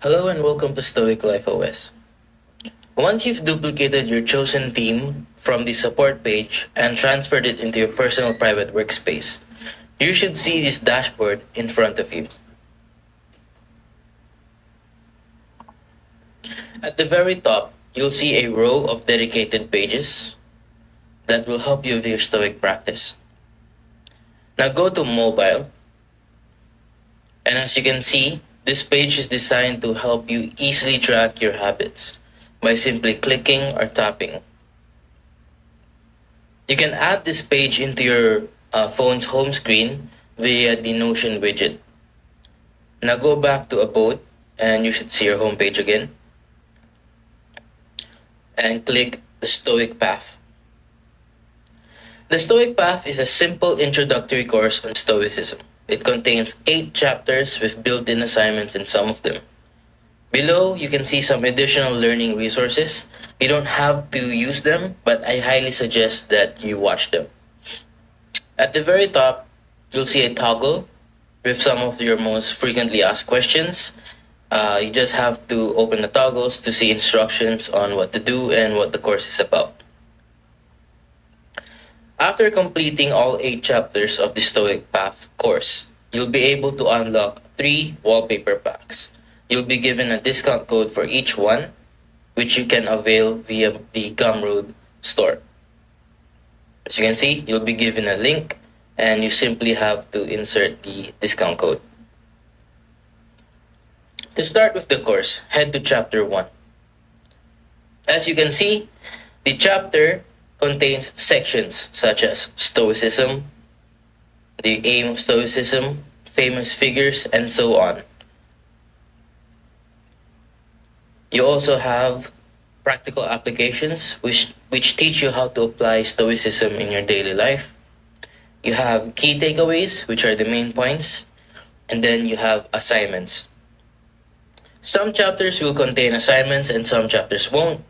Hello and welcome to Stoic Life OS. Once you've duplicated your chosen theme from the support page and transferred it into your personal private workspace, you should see this dashboard in front of you. At the very top, you'll see a row of dedicated pages that will help you with your Stoic practice. Now go to mobile, and as you can see, this page is designed to help you easily track your habits by simply clicking or tapping. You can add this page into your phone's home screen via the Notion widget. Now go back to Abode and you should see your home page again. And click the Stoic Path. The Stoic Path is a simple introductory course on Stoicism. It contains 8 chapters with built-in assignments in some of them. Below, you can see some additional learning resources. You don't have to use them, but I highly suggest that you watch them. At the very top, you'll see a toggle with some of your most frequently asked questions. You just have to open the toggles to see instructions on what to do and what the course is about. After completing all 8 chapters of the Stoic Path course, you'll be able to unlock 3 wallpaper packs. You'll be given a discount code for each one, which you can avail via the Gumroad store. As you can see, you'll be given a link and you simply have to insert the discount code. To start with the course, head to chapter 1. As you can see, the chapter contains sections such as Stoicism, the aim of Stoicism, famous figures, and so on. You also have practical applications which teach you how to apply Stoicism in your daily life. You have key takeaways, which are the main points, and then you have assignments. Some chapters will contain assignments and some chapters won't,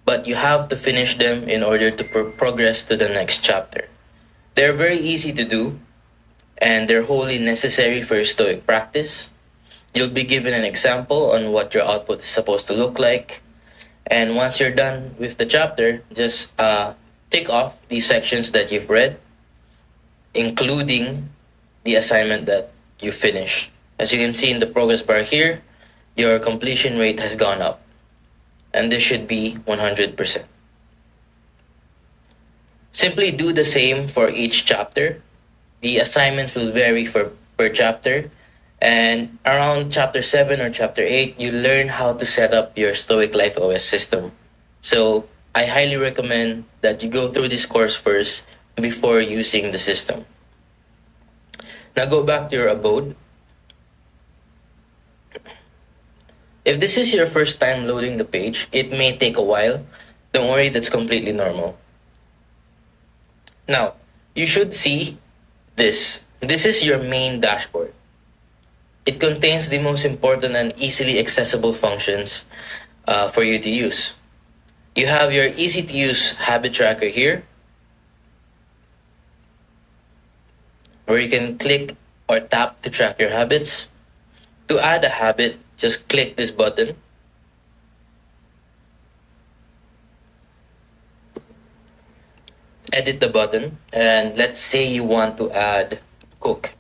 but you have to finish them in order to progress to the next chapter. They're very easy to do, and they're wholly necessary for your Stoic practice. You'll be given an example on what your output is supposed to look like, and once you're done with the chapter, just tick off the sections that you've read, including the assignment that you finish. As you can see in the progress bar here, your completion rate has gone up, and this should be 100%. Simply do the same for each chapter. The assignments will vary per chapter, and around chapter 7 or chapter 8, you learn how to set up your Stoic Life OS system. So I highly recommend that you go through this course first before using the system. Now go back to your abode. If this is your first time loading the page, it may take a while. Don't worry, that's completely normal. Now, you should see this. This is your main dashboard. It contains the most important and easily accessible functions for you to use. You have your easy to use habit tracker here, where you can click or tap to track your habits. To add a habit, just click this button. Edit the button, and let's say you want to add cook.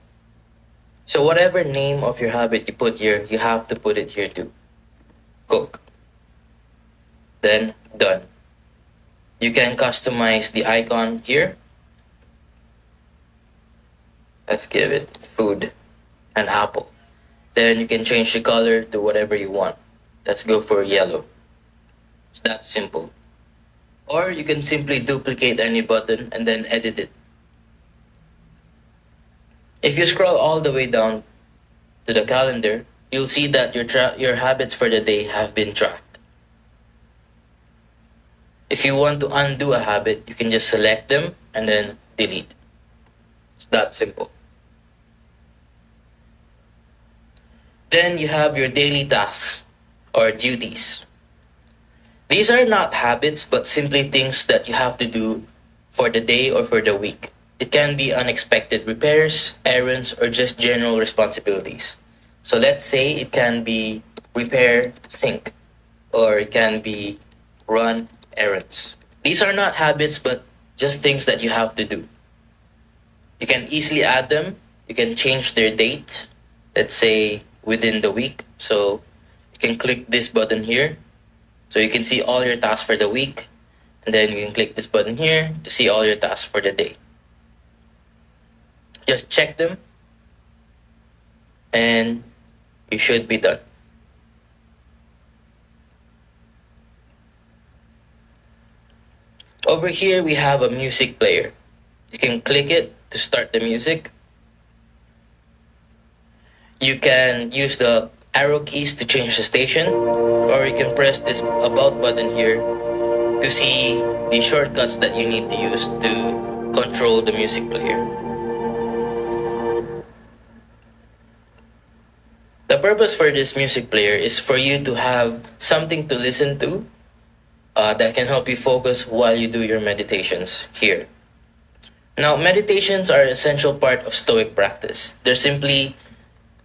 So whatever name of your habit you put here, you have to put it here too. Cook. Then done. You can customize the icon here. Let's give it food, an apple. Then you can change the color to whatever you want. Let's go for yellow. It's that simple. Or you can simply duplicate any button and then edit it. If you scroll all the way down to the calendar, you'll see that your habits for the day have been tracked. If you want to undo a habit, you can just select them and then delete. It's that simple. Then you have your daily tasks or duties. These are not habits, but simply things that you have to do for the day or for the week. It can be unexpected repairs, errands, or just general responsibilities. So let's say it can be repair sink, or it can be run errands. These are not habits, but just things that you have to do. You can easily add them. You can change their date, let's say within the week. So you can click this button here. So you can see all your tasks for the week. And then you can click this button here to see all your tasks for the day. Just check them and you should be done. Over here, we have a music player. You can click it to start the music. You can use the arrow keys to change the station, or you can press this about button here to see the shortcuts that you need to use to control the music player. The purpose for this music player is for you to have something to listen to that can help you focus while you do your meditations here. Now, meditations are an essential part of Stoic practice. They're simply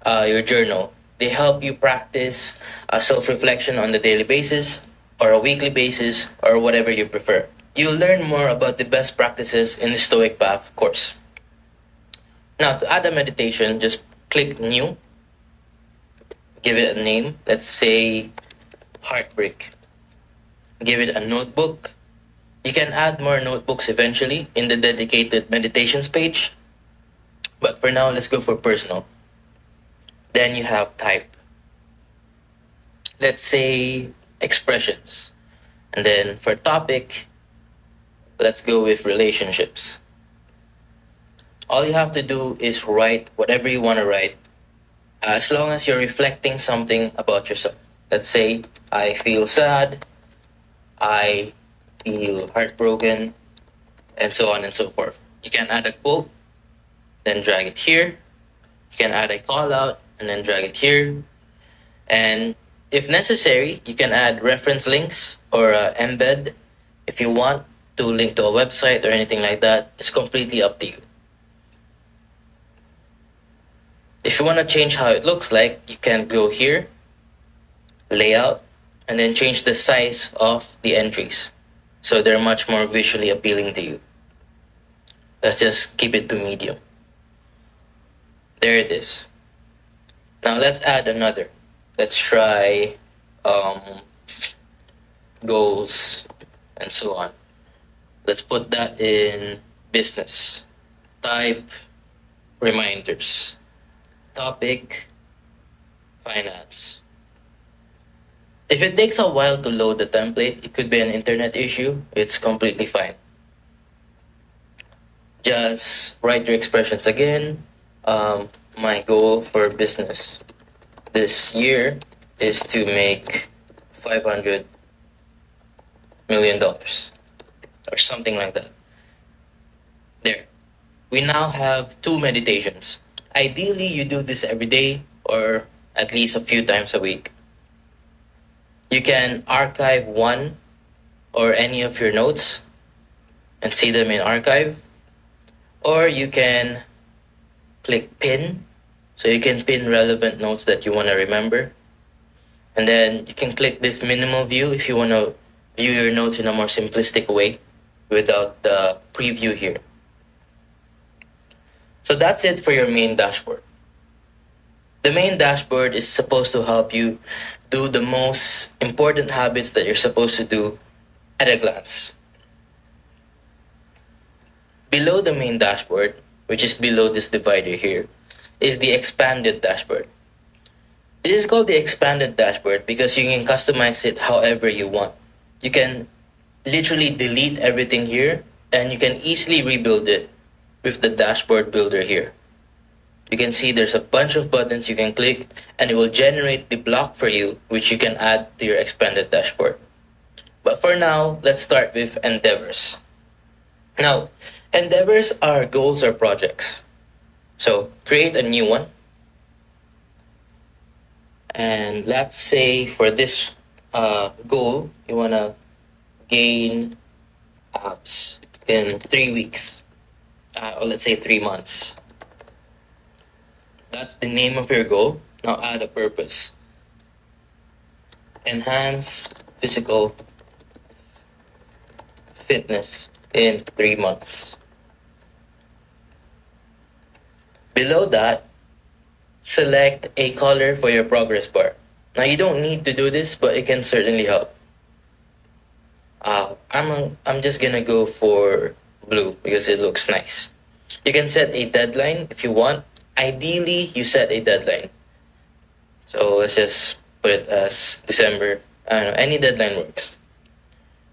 your journal. They help you practice self-reflection on the daily basis or a weekly basis or whatever you prefer. You'll learn more about the best practices in the Stoic Path course. Now, to add a meditation, just click New. Give it a name. Let's say Heartbreak. Give it a notebook. You can add more notebooks eventually in the dedicated meditations page. But for now, let's go for personal. Then you have type. Let's say expressions. And then for topic, let's go with relationships. All you have to do is write whatever you want to write, as long as you're reflecting something about yourself. Let's say, I feel sad, I feel heartbroken, and so on and so forth. You can add a quote, then drag it here. You can add a call out, and then drag it here. And if necessary, you can add reference links or embed if you want to link to a website or anything like that. It's completely up to you. If you want to change how it looks like, you can go here, layout, and then change the size of the entries so they're much more visually appealing to you. Let's just keep it to medium. There it is. Now let's add another. Let's try goals and so on. Let's put that in business. Type reminders. Topic finance. If it takes a while to load the template, it could be an internet issue. It's completely fine. Just write your expressions again. My goal for business this year is to make $500 million or something like that. There. We now have 2 meditations. Ideally, you do this every day or at least a few times a week. You can archive one or any of your notes and see them in archive. Or you can click pin, so you can pin relevant notes that you want to remember. And then you can click this minimal view if you want to view your notes in a more simplistic way without the preview here. So that's it for your main dashboard. The main dashboard is supposed to help you do the most important habits that you're supposed to do at a glance. Below the main dashboard, which is below this divider here, is the expanded dashboard. This is called the expanded dashboard because you can customize it however you want. You can literally delete everything here and you can easily rebuild it with the dashboard builder here. You can see there's a bunch of buttons you can click and it will generate the block for you, which you can add to your expanded dashboard. But for now, let's start with endeavors. Now, endeavors are goals or projects. So create a new one. And let's say for this goal, you want to gain abs in 3 weeks. Or let's say 3 months. That's the name of your goal. Now add a purpose. enhance physical fitness in 3 months. Below that, select a color for your progress bar. Now you don't need to do this, but it can certainly help. I'm just gonna go for blue because it looks nice. You can set a deadline if you want. Ideally, you set a deadline. So let's just put it as December. I don't know, any deadline works.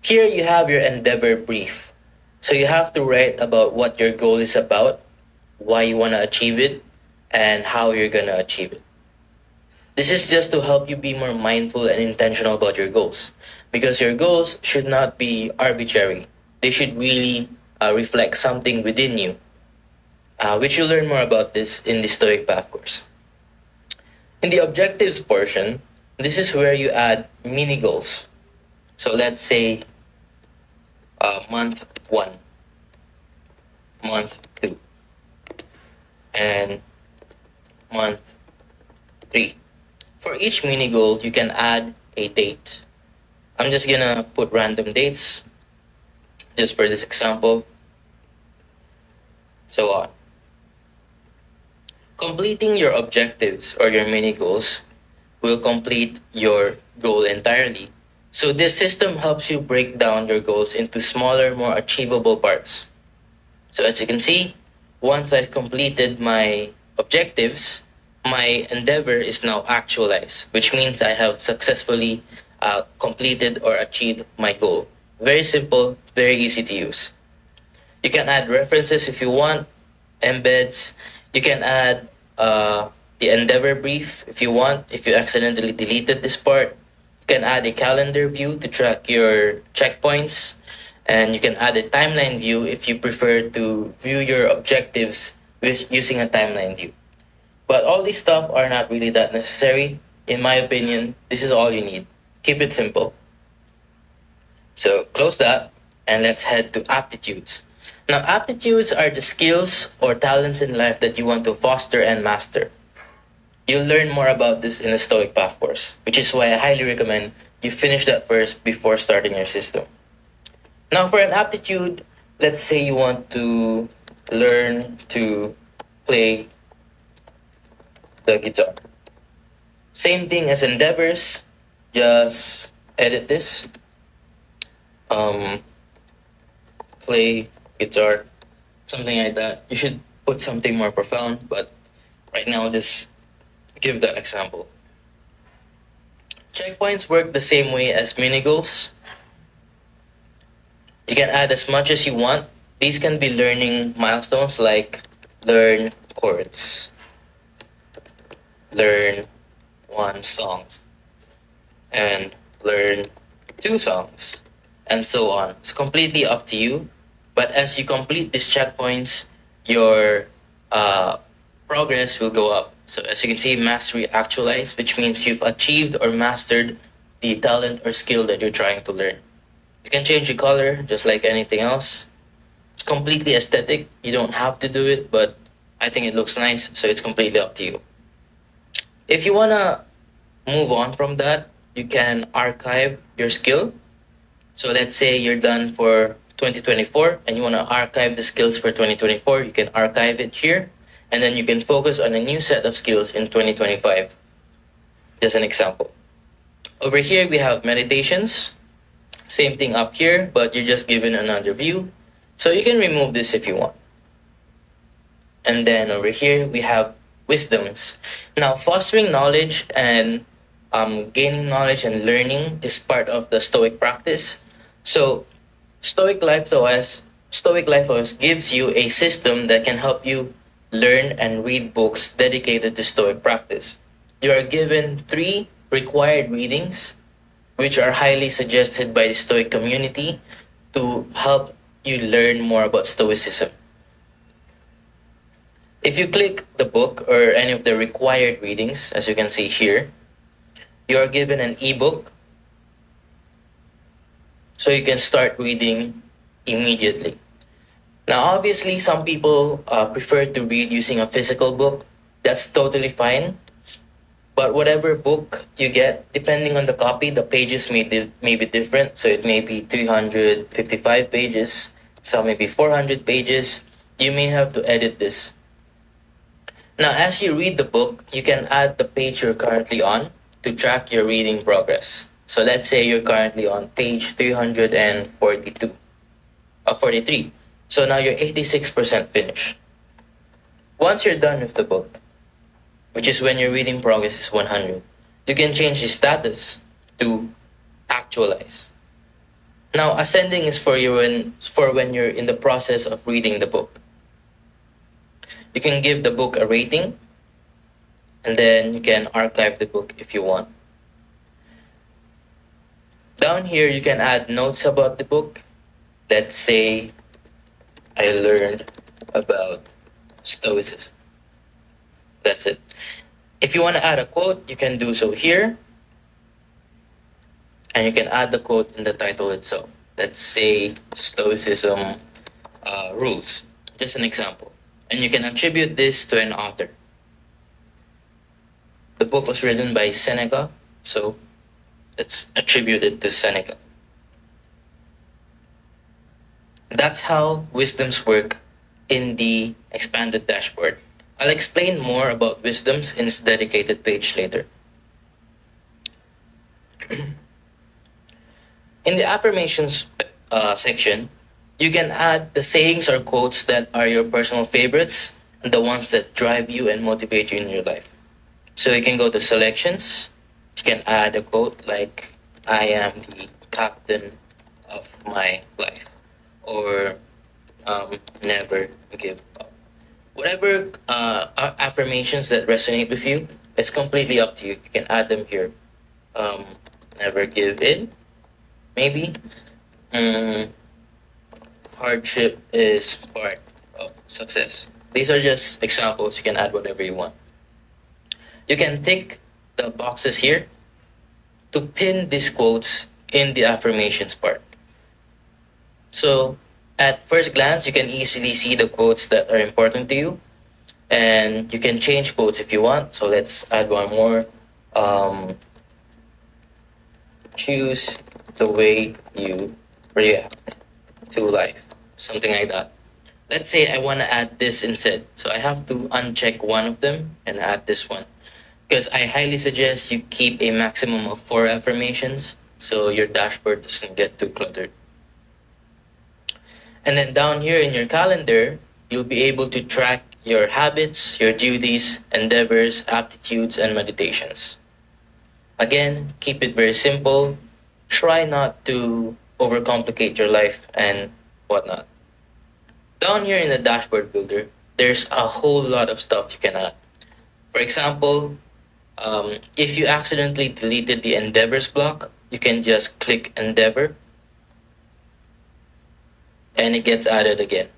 Here you have your endeavor brief. So you have to write about what your goal is about, why you want to achieve it, and how you're gonna achieve it. This is just to help you be more mindful and intentional about your goals. Because your goals should not be arbitrary. They should really reflect something within you, which you'll learn more about this in the Stoic Path course. In the objectives portion, this is where you add mini goals. So let's say month 1, month 2, and month 3. For each mini goal, you can add a date. I'm just gonna put random dates just for this example. So on. Completing your objectives or your mini goals will complete your goal entirely. So this system helps you break down your goals into smaller, more achievable parts. So as you can see, once I've completed my objectives, my endeavor is now actualized, which means I have successfully completed or achieved my goal. Very simple, very easy to use. You can add references if you want, embeds. You can add the endeavor brief if you want, if you accidentally deleted this part. You can add a calendar view to track your checkpoints. And you can add a timeline view if you prefer to view your objectives with using a timeline view. But all these stuff are not really that necessary. In my opinion, this is all you need. Keep it simple. So close that and let's head to aptitudes. Now, aptitudes are the skills or talents in life that you want to foster and master. You'll learn more about this in the Stoic Path course, which is why I highly recommend you finish that first before starting your system. Now, for an aptitude, let's say you want to learn to play the guitar. Same thing as endeavors, just edit this. Play guitar, something like that. You should put something more profound, but right now, just give that example. Checkpoints work the same way as mini goals. You can add as much as you want. These can be learning milestones like learn chords, learn 1 song, and learn 2 songs, and so on. It's completely up to you. But as you complete these checkpoints, your progress will go up. So as you can see, mastery actualized, which means you've achieved or mastered the talent or skill that you're trying to learn. You can change the color just like anything else. It's completely aesthetic. You don't have to do it, but I think it looks nice, so it's completely up to you. If you want to move on from that, you can archive your skill. So let's say you're done for 2024 and you want to archive the skills for 2024, you can archive it here, and then you can focus on a new set of skills in 2025. Just an example. Over here, we have meditations. Same thing up here, but you're just given another view. So you can remove this if you want. And then over here, we have wisdoms. Now, fostering knowledge and gaining knowledge and learning is part of the Stoic practice. So Stoic Life OS gives you a system that can help you learn and read books dedicated to Stoic practice. You are given 3 required readings, which are highly suggested by the Stoic community to help you learn more about Stoicism. If you click the book or any of the required readings, as you can see here, you are given an ebook, so you can start reading immediately. Now, obviously, some people prefer to read using a physical book. That's totally fine. But whatever book you get, depending on the copy, the pages may be different. So it may be 355 pages, some may be 400 pages. You may have to edit this. Now, as you read the book, you can add the page you're currently on to track your reading progress. So let's say you're currently on page 342, 43. So now you're 86% finished. Once you're done with the book, which is when your reading progress is 100, you can change the status to actualize. Now, ascending is for when you're in the process of reading the book. You can give the book a rating, and then you can archive the book if you want. Down here, you can add notes about the book. Let's say I learned about Stoicism. That's it. If you want to add a quote, you can do so here. And you can add the quote in the title itself. Let's say Stoicism rules. Just an example. And you can attribute this to an author. The book was written by Seneca, so let's attribute it to Seneca. That's how wisdoms work in the expanded dashboard. I'll explain more about wisdoms in this dedicated page later. In the affirmations section, you can add the sayings or quotes that are your personal favorites and the ones that drive you and motivate you in your life. So you can go to selections. You can add a quote like, I am the captain of my life, or never give up. Whatever affirmations that resonate with you, it's completely up to you. You can add them here. Never give in, maybe. Hardship is part of success. These are just examples. You can add whatever you want. You can tick the boxes here to pin these quotes in the affirmations part. So at first glance, you can easily see the quotes that are important to you, and you can change quotes if you want. So let's add one more. Choose the way you react to life, something like that. Let's say I want to add this instead. So I have to uncheck one of them and add this one. Because I highly suggest you keep a maximum of 4 affirmations so your dashboard doesn't get too cluttered. And then down here in your calendar, you'll be able to track your habits, your duties, endeavors, aptitudes, and meditations. Again, keep it very simple. Try not to overcomplicate your life and whatnot. Down here in the dashboard builder, there's a whole lot of stuff you can add. For example, if you accidentally deleted the endeavors block, you can just click endeavor and it gets added again.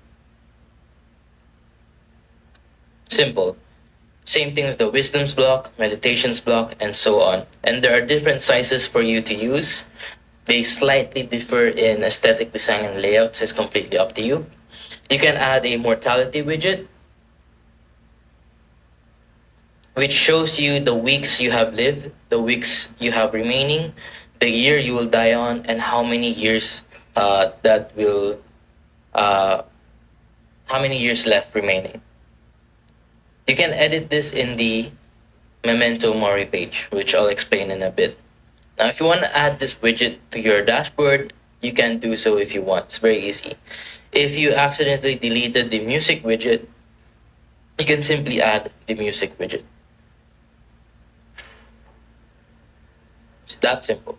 Simple. Same thing with the wisdoms block, meditations block, and so on. And there are different sizes for you to use. They slightly differ in aesthetic design and layout, so it's completely up to you. You can add a mortality widget, which shows you the weeks you have lived, the weeks you have remaining, the year you will die on, and how many years how many years left remaining. You can edit this in the Memento Mori page, which I'll explain in a bit. Now, if you want to add this widget to your dashboard, you can do so if you want. It's very easy. If you accidentally deleted the music widget, you can simply add the music widget. It's that simple.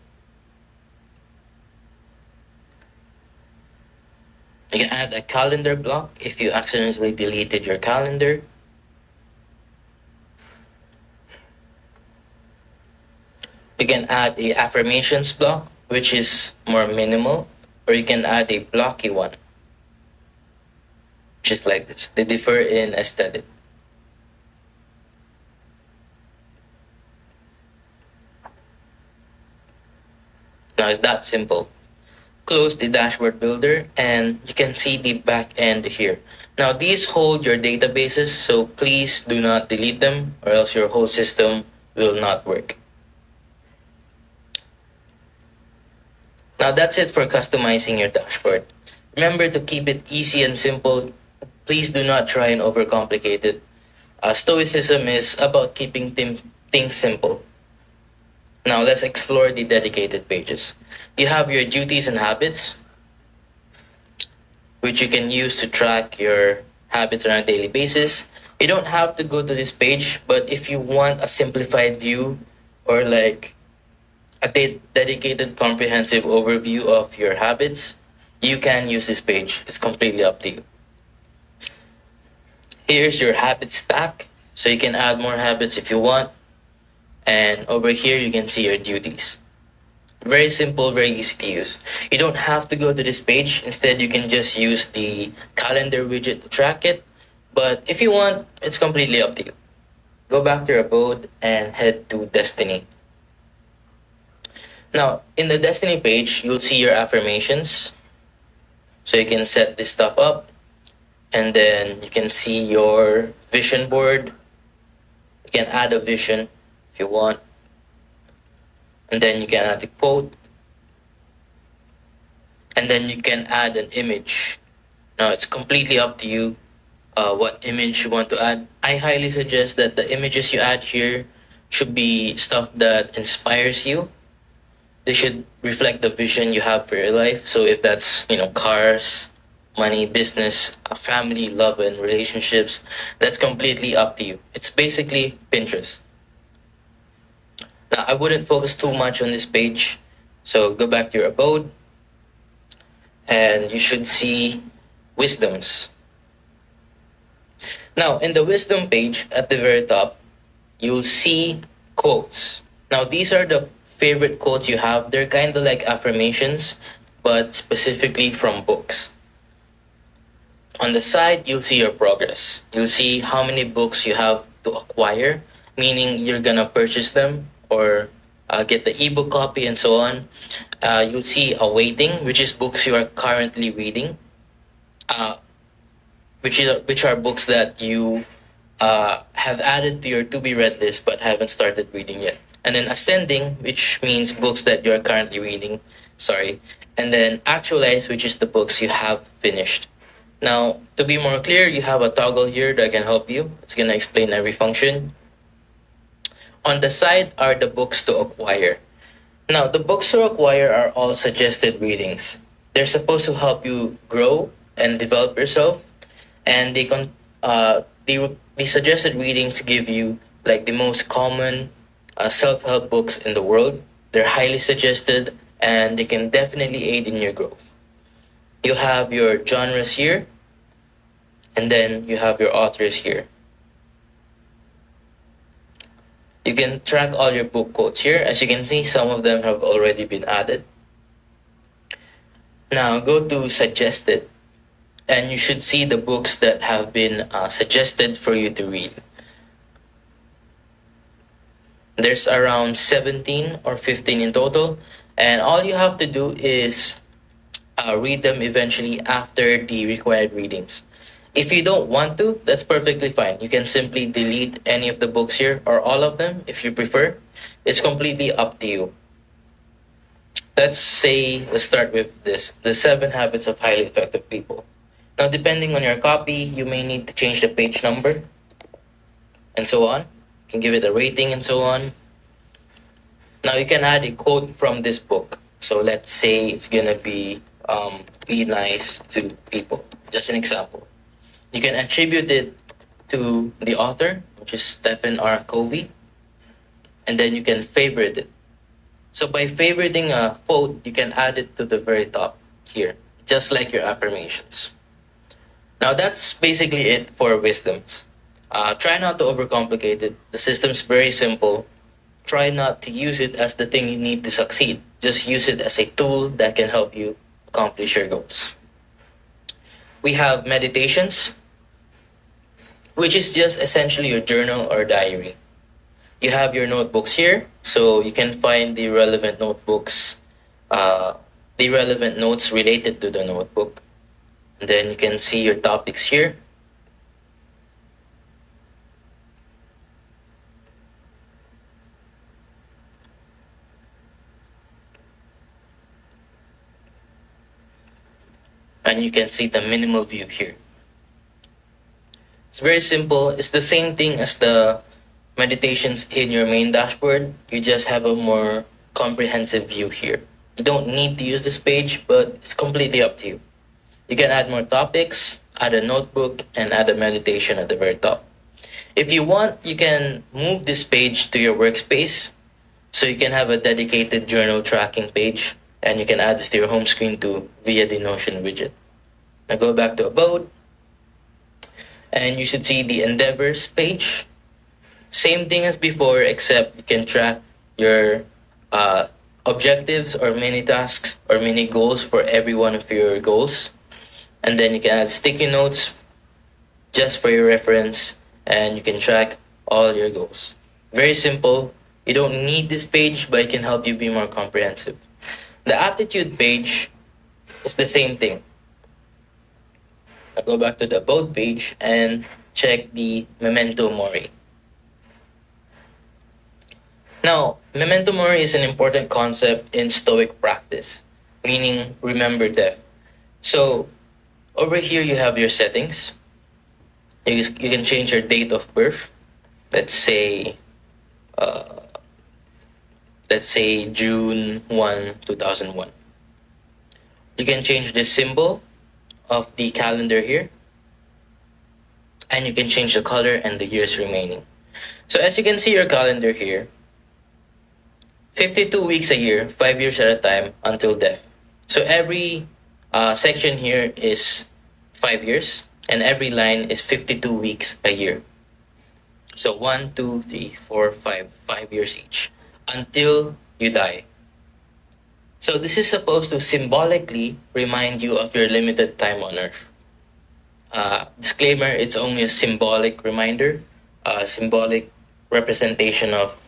You can add a calendar block if you accidentally deleted your calendar. You can add a affirmations block, which is more minimal, or you can add a blocky one, which is like this. They differ in aesthetic. Now it's that simple. Close the dashboard builder and you can see the back end here. Now these hold your databases, so please do not delete them or else your whole system will not work. Now that's it for customizing your dashboard. Remember to keep it easy and simple. Please do not try and overcomplicate it. Stoicism is about keeping things simple. Now let's explore the dedicated pages. You have your duties and habits, which you can use to track your habits on a daily basis. You don't have to go to this page, but if you want a simplified view or like a dedicated comprehensive overview of your habits, you can use this page. It's completely up to you. Here's your habit stack, so you can add more habits if you want. And over here, you can see your duties. Very simple, very easy to use. You don't have to go to this page. Instead, you can just use the calendar widget to track it. But if you want, it's completely up to you. Go back to your abode and head to Destiny. Now, in the Destiny page, you'll see your affirmations. So you can set this stuff up. And then you can see your vision board. You can add a vision if you want. And then you can add a quote. And then you can add an image. Now, it's completely up to you what image you want to add. I highly suggest that the images you add here should be stuff that inspires you. They should reflect the vision you have for your life. So if that's, cars, money, business, family, love, and relationships, that's completely up to you. It's basically Pinterest. Now, I wouldn't focus too much on this page. So go back to your abode and you should see wisdoms. Now, in the wisdom page at the very top, you'll see quotes. Now, these are the favorite quotes you have. They're kind of like affirmations, but specifically from books. On the side, you'll see your progress. You'll see how many books you have to acquire, meaning you're gonna purchase them or get the ebook copy and so on. You'll see awaiting, which is books you are currently reading, uh, which are books that you have added to your to be read list but haven't started reading yet. And then ascending, which means books that you're currently reading. Sorry. And then actualize, which is the books you have finished. Now, to be more clear, you have a toggle here that can help you. It's going to explain every function. On the side are the books to acquire. Now, the books to acquire are all suggested readings. They're supposed to help you grow and develop yourself. And the suggested readings give you like the most common self-help books in the world. They're highly suggested and they can definitely aid in your growth. You have your genres here, and then you have your authors here. You can track all your book quotes here. As you can see, some of them have already been added. Now go to suggested, and you should see the books that have been suggested for you to read. There's around 17 or 15 in total, and all you have to do is read them eventually after the required readings. If you don't want to, that's perfectly fine. You can simply delete any of the books here or all of them if you prefer. It's completely up to you. Let's start with this, the 7 habits of highly effective people. Now, depending on your copy, you may need to change the page number and so on. You can give it a rating and so on. Now, you can add a quote from this book. So let's say it's gonna be nice to people. Just an example. You can attribute it to the author, which is Stephen R. Covey, and then you can favorite it. So by favoriting a quote, you can add it to the very top here, just like your affirmations. Now that's basically it for wisdoms. Try not to overcomplicate it. The system's very simple. Try not to use it as the thing you need to succeed. Just use it as a tool that can help you accomplish your goals. We have meditations, which is just essentially your journal or diary. You have your notebooks here, so you can find the relevant notebooks, the relevant notes related to the notebook. And then you can see your topics here. and you can see the minimal view here. It's very simple. It's the same thing as the meditations in your main dashboard. You just have a more comprehensive view here. You don't need to use this page, but it's completely up to you. You can add more topics, add a notebook, and add a meditation at the very top. If you want, you can move this page to your workspace, so you can have a dedicated journal tracking page, and you can add this to your home screen too via the Notion widget. Now go back to Abode, and you should see the Endeavors page. Same thing as before, except you can track your objectives or mini tasks or mini goals for every one of your goals. And then you can add sticky notes just for your reference, and you can track all your goals. Very simple. You don't need this page, but it can help you be more comprehensive. The aptitude page is the same thing. I'll go back to the About page and check the Memento Mori. Now, Memento Mori is an important concept in Stoic practice, meaning remember death. So, over here you have your settings. You can change your date of birth. Let's say June 1, 2001. You can change the symbol of the calendar here, and you can change the color and the years remaining. So as you can see your calendar here, 52 weeks a year, 5 years at a time until death. So every section here is 5 years, and every line is 52 weeks a year. So 1, 2, 3, 4, 5 years each until you die. So this is supposed to symbolically remind you of your limited time on earth. Disclaimer, it's only a symbolic reminder, a symbolic representation of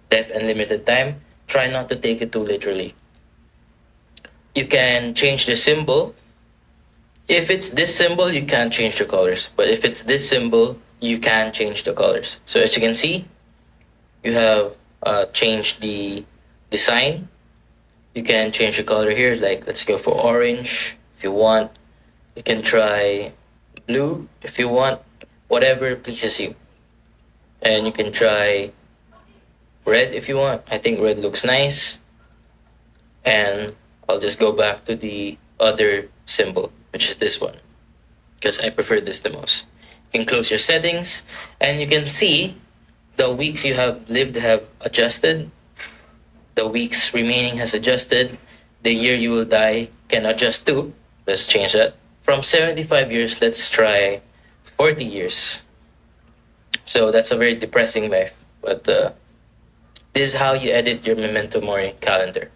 death and limited time. Try not to take it too literally. You can change the symbol. If it's this symbol, you can't change the colors. But if it's this symbol, you can change the colors. So as you can see, you have changed the design. You can change the color here, like let's go for orange if you want. You can try blue if you want, whatever pleases you. And you can try red if you want. I think red looks nice. And I'll just go back to the other symbol, which is this one, because I prefer this the most. You can close your settings, and you can see the weeks you have lived have adjusted. The weeks remaining has adjusted. The year you will die can adjust too. Let's change that. From 75 years, let's try 40 years. So that's a very depressing life. But this is how you edit your Memento Mori calendar.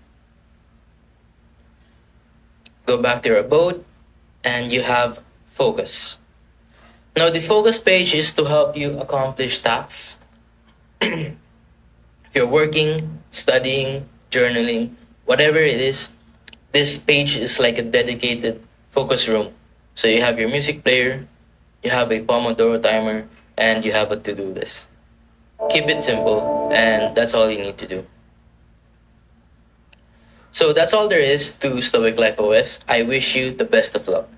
Go back to your Abode, and you have Focus. Now the Focus page is to help you accomplish tasks. If you're working, studying, journaling, whatever it is, this page is like a dedicated focus room. So you have your music player, you have a Pomodoro timer, and you have a to-do list. Keep it simple, and that's all you need to do. So that's all there is to Stoic Life OS. I wish you the best of luck.